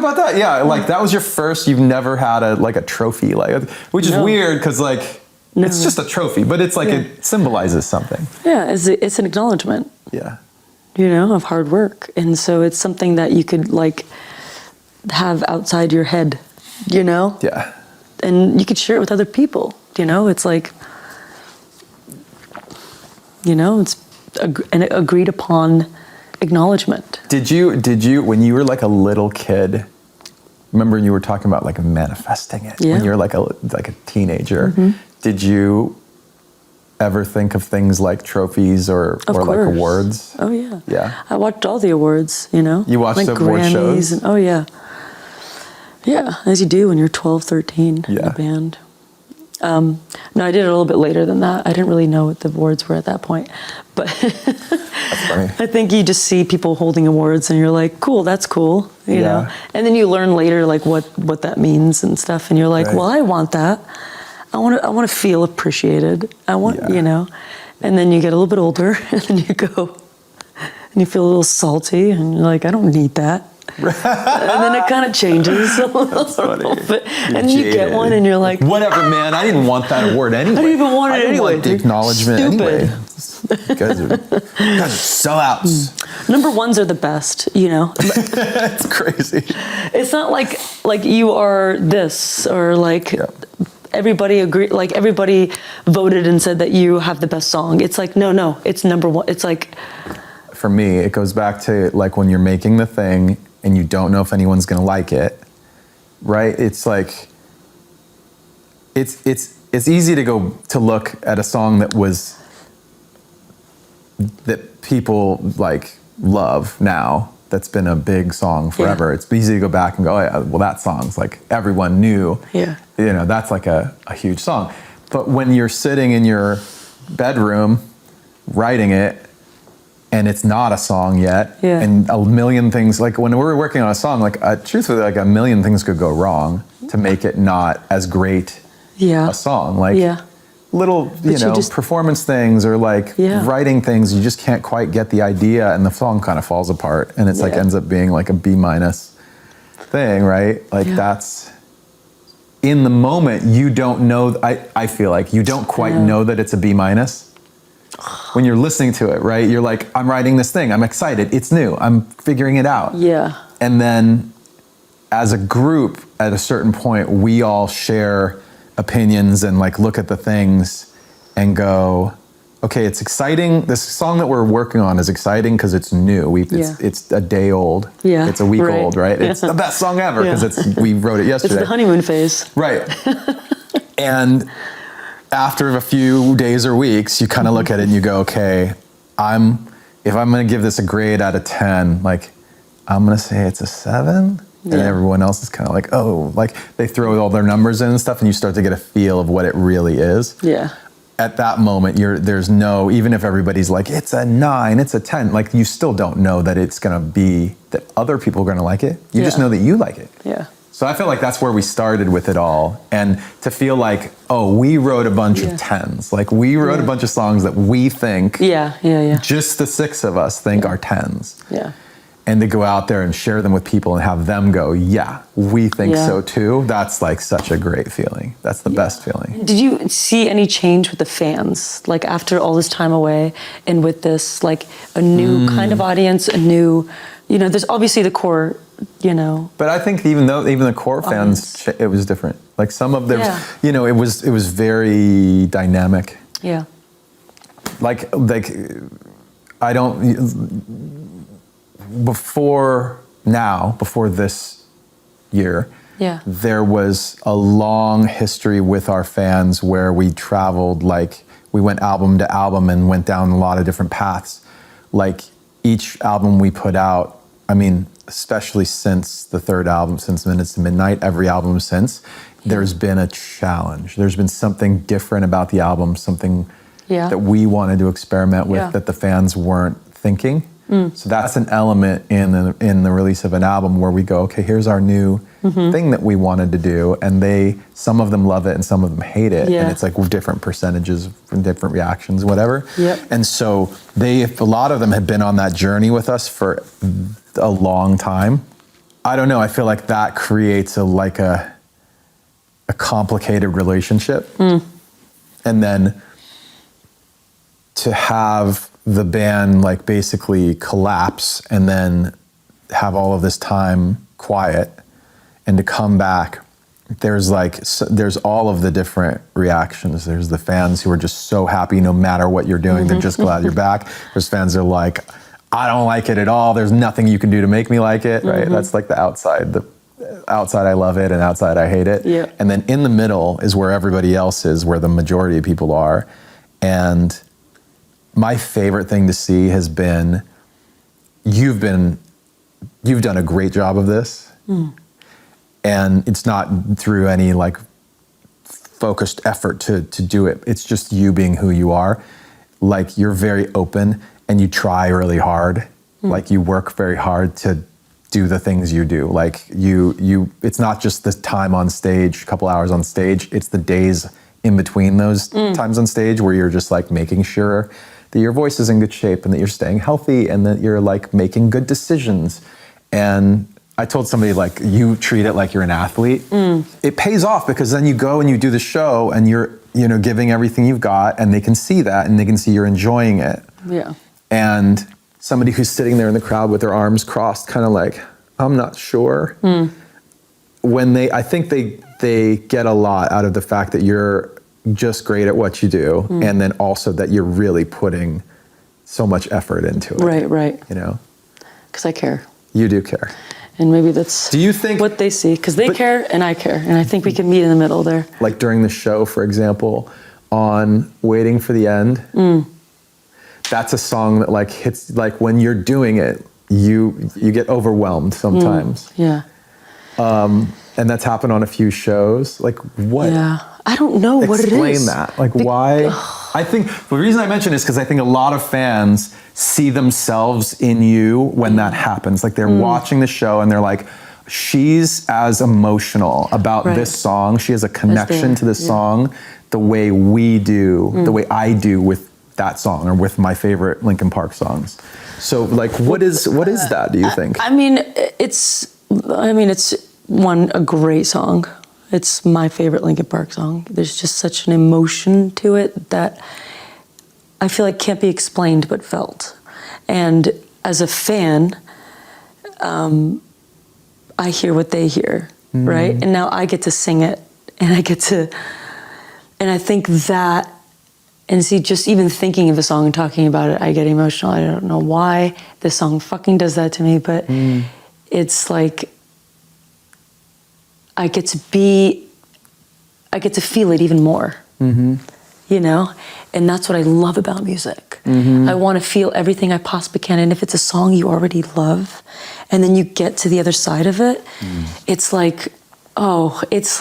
about that. Yeah, like that was your first. You've never had a trophy, like, which is weird because like it's just a trophy, but it's like it symbolizes something. Yeah, it's an acknowledgement. Yeah, of hard work, and so it's something that you could like have outside your head, Yeah, and you could share it with other people. It's like, it's an agreed upon acknowledgement. Did you when you were like a little kid, remember you were talking about like manifesting it when you were like a teenager, did you ever think of things like trophies or like awards? Oh yeah. Yeah. I watched all the awards, You watched like the award Grammys shows? and yeah, as you do when you're 12, 13 in a band. No, I did it a little bit later than that. I didn't really know what the awards were at that point. But That's funny. I think you just see people holding awards and you're like, cool, that's cool, you know? And then you learn later like what that means and stuff. And you're like, well, I want that. I want to feel appreciated. I want, And then you get a little bit older and then you go and you feel a little salty and you're like, I don't need that. And then it kind of changes a little bit. And you get one and you're like, whatever, man, I didn't want that award anyway. I didn't even want it anyway. Want the acknowledgement anyway. Stupid. You guys are sellouts. Number ones are the best, It's crazy. It's not like you are this or like everybody agree, like everybody voted and said that you have the best song. It's like, no, it's number one. It's like, for me, it goes back to like when you're making the thing and you don't know if anyone's gonna like it, right? It's like, it's easy to look at a song that people like love now, that's been a big song forever. It's easy to go back and go, oh, yeah, well, that song's like everyone knew. Yeah. That's like a huge song. But when you're sitting in your bedroom writing it, and it's not a song yet, and a million things, like when we're working on a song, like truthfully, like a million things could go wrong to make it not as great a song. Like little, performance things or like writing things, you just can't quite get the idea and the song kind of falls apart and it's like ends up being like a B- thing, right? Like that's, in the moment, you don't know, I feel like you don't quite know that it's a B-. When you're listening to it, right? You're like, I'm writing this thing. I'm excited. It's new. I'm figuring it out. Yeah. And then as a group, at a certain point, we all share opinions and like look at the things and go, okay, it's exciting. This song that we're working on is exciting because it's new. It's a day old. Yeah. It's a week old, right? It's the best song ever because we wrote it yesterday. It's the honeymoon phase. Right. And after a few days or weeks, you kind of look at it and you go, okay, if I'm going to give this a grade out of 10, like I'm going to say it's a 7. And everyone else is kind of like, oh, like they throw all their numbers in and stuff and you start to get a feel of what it really is. Yeah. At that moment, there's no, even if everybody's like, it's a 9, it's a 10, like you still don't know that it's going to be, that other people are going to like it. You just know that you like it. Yeah. So I feel like that's where we started with it all. And to feel like, oh, we wrote a bunch of 10s. Like we wrote a bunch of songs that we think, just the 6 of us think are 10s. Yeah. And to go out there and share them with people and have them go, yeah, we think so too. That's like such a great feeling. That's the best feeling. Did you see any change with the fans? Like after all this time away and with this, like a new kind of audience, a new, there's obviously the core, But I think even the core fans, it was different. Like some of them, it was very dynamic. Yeah. Like I don't, before this year, there was a long history with our fans where we traveled, like we went album to album and went down a lot of different paths. Like each album we put out, I mean, especially since the third album, since Minutes to Midnight, every album since, there's been a challenge. There's been something different about the album, something that we wanted to experiment with that the fans weren't thinking. So that's an element in the release of an album where we go, okay, here's our new thing that we wanted to do, and some of them love it and some of them hate it, and it's like different percentages from different reactions, whatever. And so a lot of them have been on that journey with us for a long time, I don't know. I feel like that creates a complicated relationship. And then to have the band like basically collapse and then have all of this time quiet and to come back, there's all of the different reactions. There's the fans who are just so happy no matter what you're doing. They're just glad you're back. There's fans that are like, I don't like it at all. There's nothing you can do to make me like it, right? That's like the outside. The outside I love it and outside I hate it. Yeah. And then in the middle is where everybody else is, where the majority of people are. And my favorite thing to see has been, you've done a great job of this. And it's not through any like focused effort to do it. It's just you being who you are. Like you're very open and you try really hard. Like you work very hard to do the things you do. Like it's not just the time on stage, a couple hours on stage, it's the days in between those times on stage where you're just like making sure that your voice is in good shape and that you're staying healthy and that you're like making good decisions. And I told somebody like, you treat it like you're an athlete. It pays off because then you go and you do the show and you're, giving everything you've got and they can see that and they can see you're enjoying it. Yeah. And somebody who's sitting there in the crowd with their arms crossed, kind of like, I'm not sure. I think they get a lot out of the fact that you're just great at what you do. And then also that you're really putting so much effort into it. Right. Because I care. You do care. And maybe that's what they see, because they care and I care. And I think we can meet in the middle there. Like during the show, for example, on Waiting for the End, that's a song that like hits, like when you're doing it, you get overwhelmed sometimes. Yeah. And that's happened on a few shows. Like what? Yeah. I don't know what it is. Explain that. Like why? I think the reason I mention it is because I think a lot of fans see themselves in you when that happens. Like they're watching the show and they're like, she's as emotional about this song. She has a connection to this song the way we do, the way I do with that song or with my favorite Linkin Park songs. So like, what is that, do you think? I mean, it's a great song. It's my favorite Linkin Park song. There's just such an emotion to it that I feel like can't be explained but felt. And as a fan, I hear what they hear, right? And now I get to sing it and I think that, and see, just even thinking of the song and talking about it, I get emotional. I don't know why this song fucking does that to me, but it's like, I get to feel it even more, and that's what I love about music. I want to feel everything I possibly can, and if it's a song you already love, and then you get to the other side of it, it's like, it's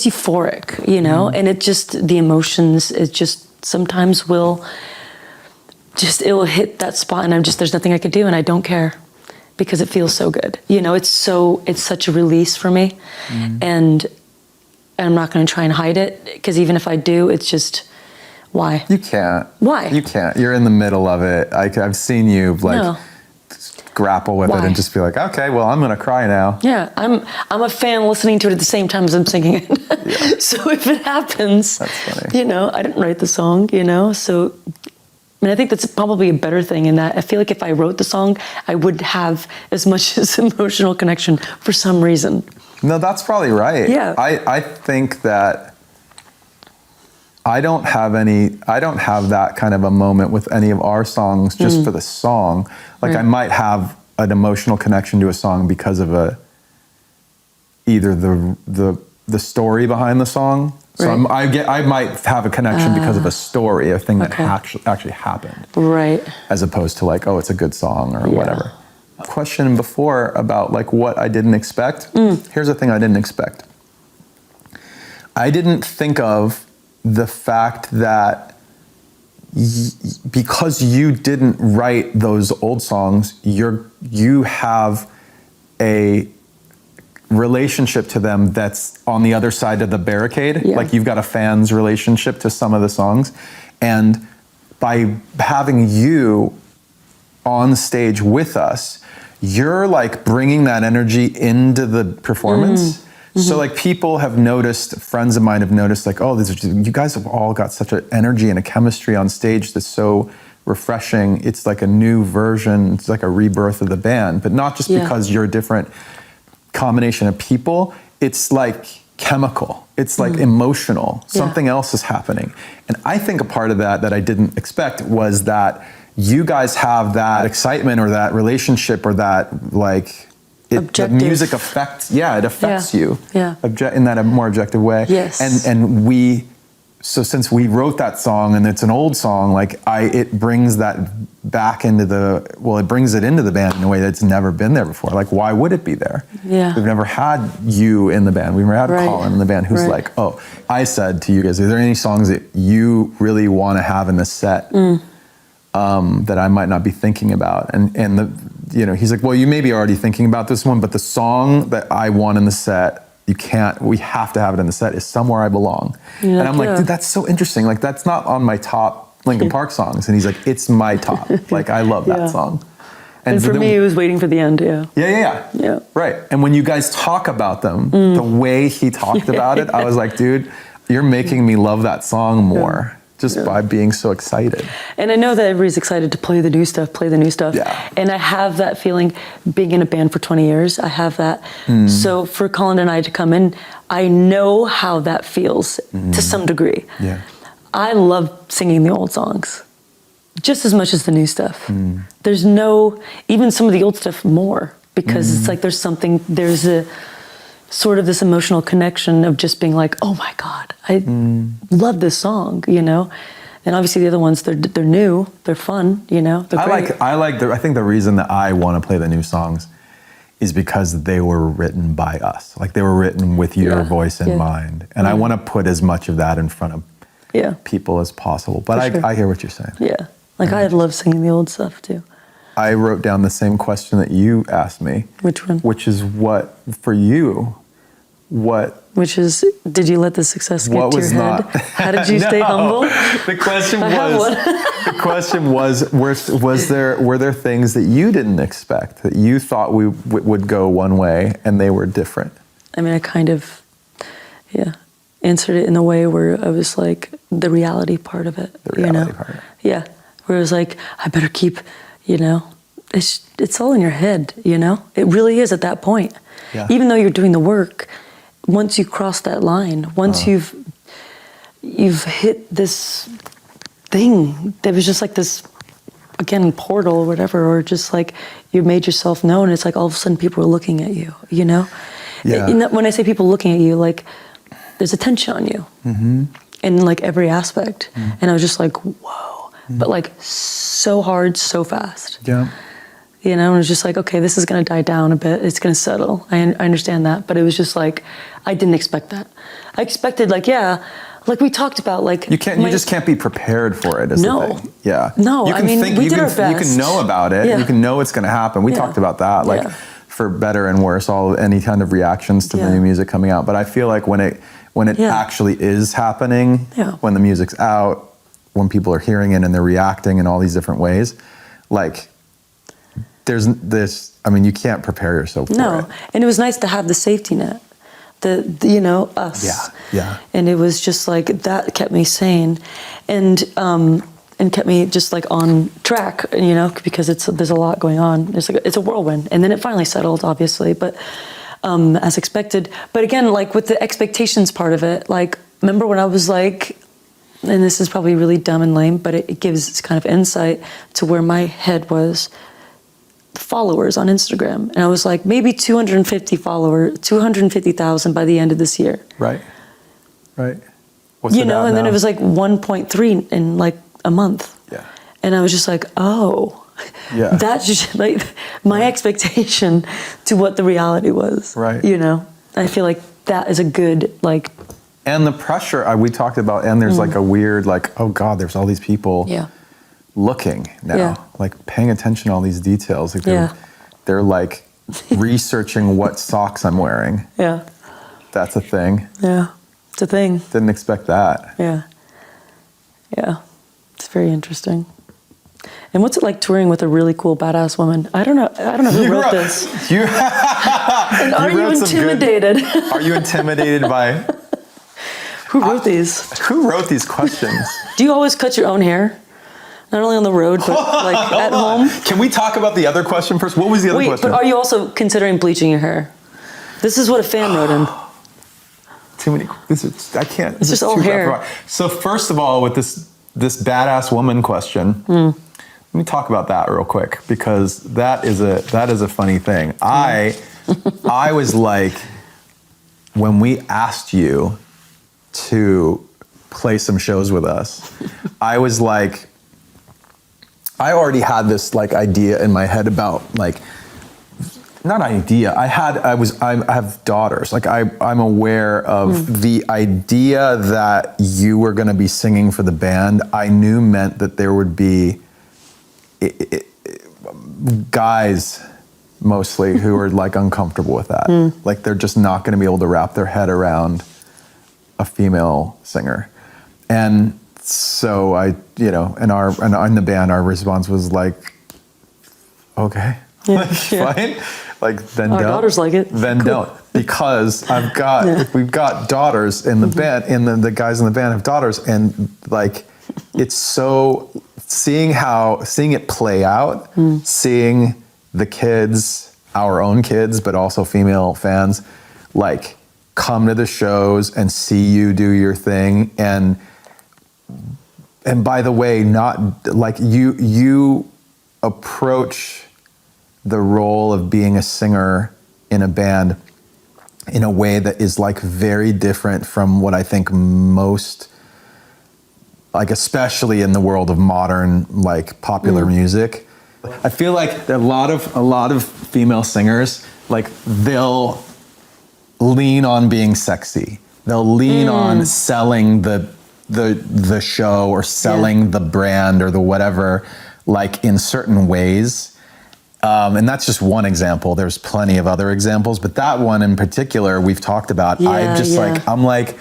euphoric, and it just, the emotions, it just sometimes it'll hit that spot, and there's nothing I can do, and I don't care. Because it feels so good. It's such a release for me. And I'm not going to try and hide it, because even if I do, it's just, why? You can't. Why? You can't. You're in the middle of it. I've seen you grapple with it and just be like, okay, well, I'm going to cry now. Yeah, I'm a fan listening to it at the same time as I'm singing it. So if it happens, that's funny. I didn't write the song, so... I think that's probably a better thing in that I feel like if I wrote the song, I would have as much as emotional connection for some reason. No, that's probably right. Yeah. I think that I don't have that kind of a moment with any of our songs just for the song. Like I might have an emotional connection to a song because of either the story behind the song. So I might have a connection because of a story, a thing that actually happened. Right. As opposed to like, oh, it's a good song or whatever. Question before about like what I didn't expect. Here's the thing I didn't expect. I didn't think of the fact that because you didn't write those old songs, you have a relationship to them that's on the other side of the barricade. Like you've got a fan's relationship to some of the songs, and by having you on stage with us, you're like bringing that energy into the performance. So like people have noticed, friends of mine have noticed like, oh, you guys have all got such an energy and a chemistry on stage that's so refreshing. It's like a new version. It's like a rebirth of the band, but not just because you're a different combination of people. It's like chemical. It's like emotional. Something else is happening. And I think a part of that I didn't expect was that you guys have that excitement or that relationship or that like, the music affects, it affects you in that more objective way. Yes. And so since we wrote that song and it's an old song, like it brings that back into it brings it into the band in a way that's never been there before. Like, why would it be there? Yeah. We've never had you in the band. We've never had Colin in the band who's like, oh, I said to you guys, are there any songs that you really want to have in the set that I might not be thinking about? And he's like, well, you may be already thinking about this one, but the song that I want in the set, we have to have it in the set, is Somewhere I Belong. And I'm like, dude, that's so interesting. Like, that's not on my top Linkin Park songs. And he's like, it's my top. Like, I love that song. And for me, it was Waiting for the End, Yeah. Right. And when you guys talk about them, the way he talked about it, I was like, dude, you're making me love that song more. Just by being so excited. And I know that everybody's excited to play the new stuff. Yeah. And I have that feeling, being in a band for 20 years, I have that. So for Colin and I to come in, I know how that feels to some degree. Yeah. I love singing the old songs just as much as the new stuff. There's even some of the old stuff more, because it's like there's a sort of this emotional connection of just being like, oh my God, I love this song, And obviously the other ones, they're new, they're fun, they're great. I think the reason that I want to play the new songs is because they were written by us. Like, they were written with your voice in mind. And I want to put as much of that in front of people as possible. But I hear what you're saying. Yeah. Like, I love singing the old stuff too. I wrote down the same question that you asked me. Which one? Which is for you, Which is, did you let the success get to your head? How did you stay humble? The question was, were there things that you didn't expect, that you thought we would go one way and they were different? I mean, I kind of, answered it in a way where I was like, the reality part of it. The reality part. Yeah. Where it was like, I better keep, it's all in your head, It really is at that point. Yeah. Even though you're doing the work, once you cross that line, once you've hit this thing that was just like this, again, portal or whatever, or just like you made yourself known, it's like all of a sudden people are looking at you, Yeah. When I say people looking at you, like there's attention on you in like every aspect. And I was just like, whoa, but like so hard, so fast. Yeah. And it was just like, okay, this is going to die down a bit. It's going to settle. I understand that. But it was just like, I didn't expect that. I expected like we talked about, like... You just can't be prepared for it, is the thing. Yeah. No, we did our best. You can know about it. Yeah. You can know it's going to happen. We talked about that, like for better and worse, any kind of reactions to the new music coming out. But I feel like when it actually is happening, when the music's out, when people are hearing it and they're reacting in all these different ways, like... There's this, you can't prepare yourself for it. No, and it was nice to have the safety net, us. Yeah. And it was just like, that kept me sane and kept me just like on track, because there's a lot going on. It's a whirlwind. And then it finally settled, obviously, but as expected. But again, like with the expectations part of it, like, remember when I was like, and this is probably really dumb and lame, but it gives kind of insight to where my head was, followers on Instagram, and I was like, maybe 250,000 by the end of this year. Right. What's and then it was like 1.3 in like a month. Yeah. And I was just like, oh, that's just like my expectation to what the reality was. Right. I feel like that is a good like. And the pressure we talked about, and there's like a weird like, oh God, there's all these people. Yeah. Looking now, like paying attention to all these details. Like they're like researching what socks I'm wearing. Yeah. That's a thing. Yeah. It's a thing. Didn't expect that. Yeah. Yeah. It's very interesting. And what's it like touring with a really cool, badass woman? I don't know who wrote this. And are you intimidated? Are you intimidated by? Who wrote these? Who wrote these questions? Do you always cut your own hair? Not only on the road, but like at home? Can we talk about the other question first? What was the other question? But are you also considering bleaching your hair? This is what a fan wrote in. Too many. I can't. It's just all hair. So first of all, with this badass woman question, let me talk about that real quick, because that is a funny thing. I was like, when we asked you to play some shows with us, I was like, I already had this like idea in my head about like, not idea. I have daughters. Like I'm aware of the idea that you were going to be singing for the band. I knew meant that there would be guys mostly who are like uncomfortable with that. Like they're just not going to be able to wrap their head around a female singer. And so I, in the band, our response was like, okay, fine. Like then our don't. Daughters like it. Then don't, because we've got daughters in the band, and the guys in the band have daughters, and like it's so seeing it play out, seeing the kids, our own kids, but also female fans, like come to the shows and see you do your thing, and by the way, not like you approach the role of being a singer in a band in a way that is like very different from what I think most, like especially in the world of modern like popular music. I feel like a lot of female singers, like they'll lean on being sexy. They'll lean on selling the show or selling the brand or the whatever, like in certain ways. And that's just one example. There's plenty of other examples, but that one in particular we've talked about. I'm like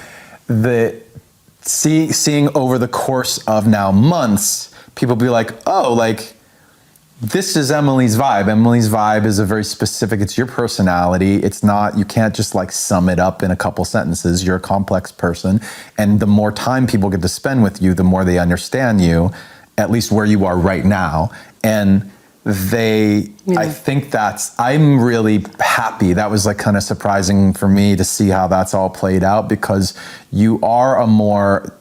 seeing over the course of now months, people be like, oh, like this is Emily's vibe. Emily's vibe is a very specific, it's your personality. It's not, you can't just like sum it up in a couple sentences. You're a complex person. And the more time people get to spend with you, the more they understand you, at least where you are right now. And I think I'm really happy. That was like kind of surprising for me to see how that's all played out, because you are a badass.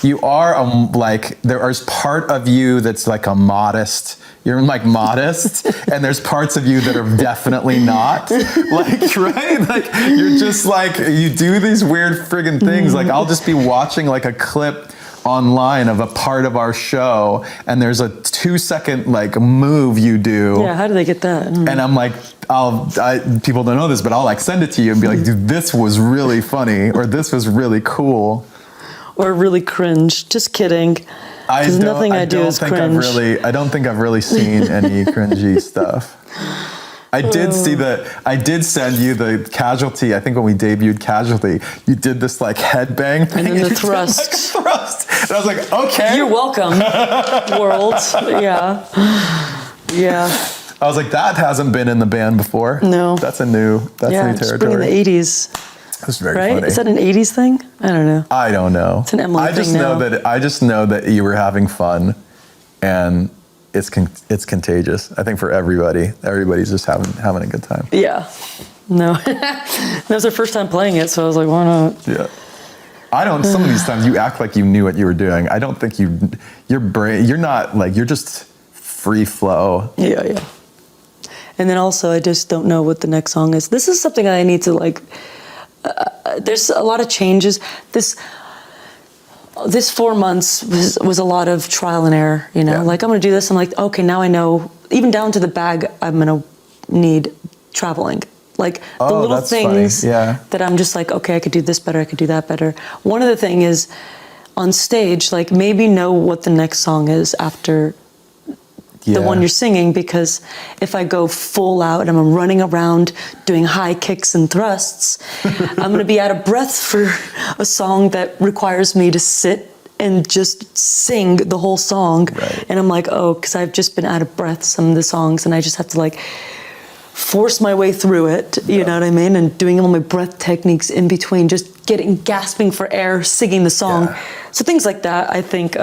You are like, there's part of you that's like a modest, you're like modest, and there's parts of you that are definitely not. Like, right? Like, you're just like, you do these weird friggin' things. Like, I'll just be watching like a clip online of a part of our show, and there's a 2-second like move you do. Yeah, how do they get that? And I'm like, people don't know this, but I'll like send it to you and be like, dude, this was really funny, or this was really cool. Or really cringe. Just kidding. Because nothing I do is cringe. I don't think I've really seen any cringy stuff. I did send you the Casualty. I think when we debuted Casualty, you did this like headbang thing. And then the thrust. Like and I was like, okay. You're welcome, world. Yeah. Yeah. I was like, that hasn't been in the band before. No. That's new territory. It's bringing the 80s. That's very funny. Is that an 80s thing? I don't know. I don't know. It's an Emily thing now. I just know that you were having fun, and it's contagious. I think for everybody. Everybody's just having a good time. Yeah. No. That was our first time playing it, so I was like, why not? Yeah. Some of these times you act like you knew what you were doing. I don't think your brain, you're not like, you're just free flow. Yeah. And then also, I just don't know what the next song is. This is something I need to like, there's a lot of changes. This 4 months was a lot of trial and error, like I'm gonna do this. I'm like, okay, now I know, even down to the bag I'm gonna need traveling. Like the little things that I'm just like, okay, I could do this better, I could do that better. One of the things is on stage, like maybe know what the next song is after the one you're singing, because if I go full out and I'm running around doing high kicks and thrusts, I'm going to be out of breath for a song that requires me to sit and just sing the whole song. Right. And I'm like, oh, because I've just been out of breath some of the songs, and I just have to like force my way through it, you know what I mean? And doing all my breath techniques in between, just gasping for air, singing the song. Yeah. So things like that, I think,